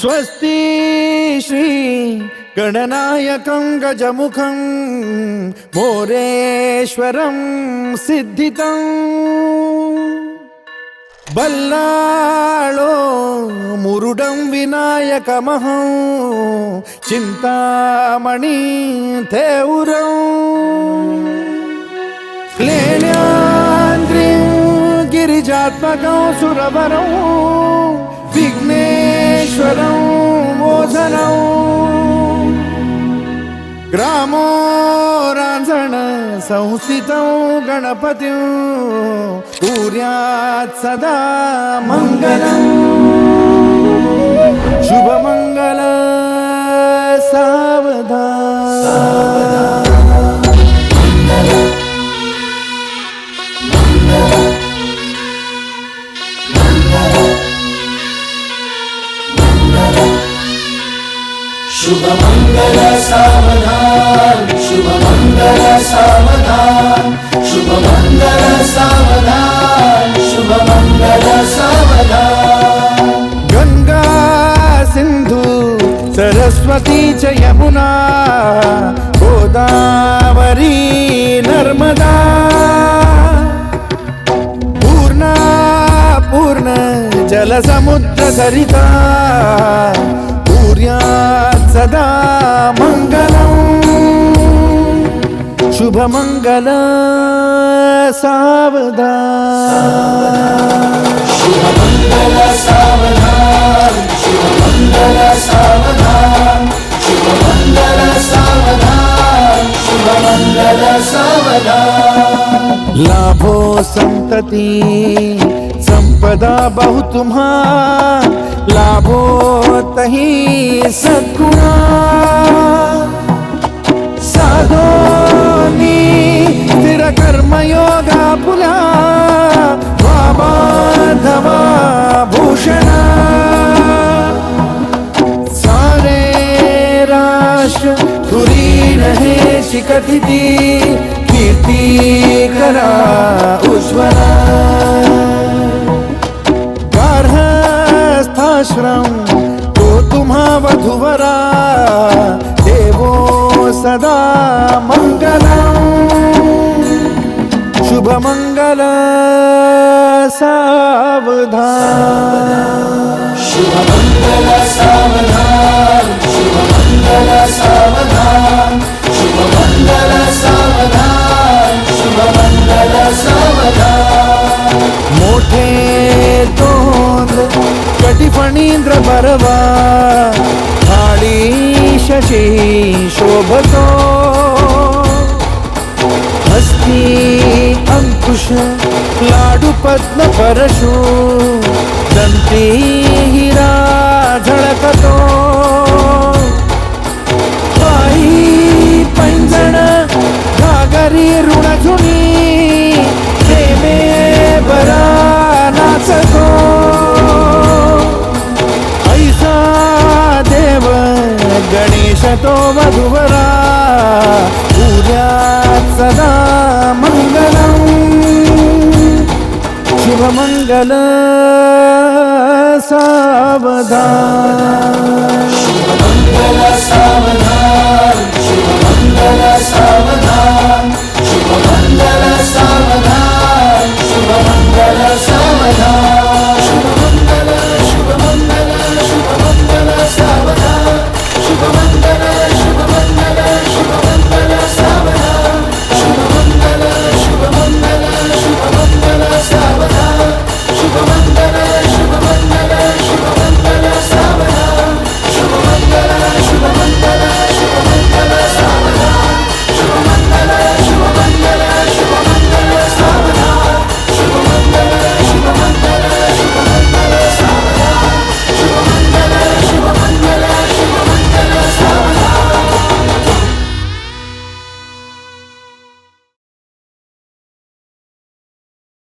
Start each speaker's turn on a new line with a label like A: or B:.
A: स्वस्ति श्री गणनायकं गजमुखं मोरेश्वरं सिद्धितं बल्लाळो मुरुडं विनायकमहं चिंतामणि थेउरं क्लेण्याद्रिं गिरिजात्मकं सुरवरं विघ्नेश्वरं मोचनं ग्रामो रांझण संस्थितं गणपतिं कुर्यात् सदा मंगलं शुभमंगल सावधान
B: शुभमंगल सावधान शुभमंगल सावधान शुभमंगल सावधान शुभमंगल सावधान
A: गंगा सिंधु सरस्वती च यमुना गोदावरी नर्मदा पूर्ण जलसमुद्र सरिता कुर्यात् सदा मंगलं शुभमंगल सावधान
B: शुभमंगल सावधान शुभमंगल सावधान शुभमंगल सावधान शुभमंगल सावधान
A: लाभो संतति संपदा बहु तुम्हा लाभो तही सद्गुणा साधोनी स्थिर कर्मयोगा पुला बाबाधवा भूषणा सारे राष्ट्र धुरीण हे शिकथिती कीर्ती करा उज्ज्वला गार्हस्थाश्रम तो तुम्हा वधुवरा देवो सदा मंगलं शुभमंगल सावधान
B: शुभमंगल सावधान शुभमंगल सावधान शुभमंगल सावधान शुभमंगल सावधान
A: मोठे तोंड कटिफणींद्र बरवा थाळी शशी शोभतो हस्ती अंकुश लाडू पद्म परशु दंती हिरा झळकतो पायी पैंजण घागरी ऋणझुणी प्रेमे बरा नाचतो ऐसा देव गणेश तो वधुवरा कुर्यात् सदा मंगलं शुभमंगल सावधान
B: शुभमंगल सावधान शुभमंगल सावधान शुभमंगल सावधान शुभमंगल सावधान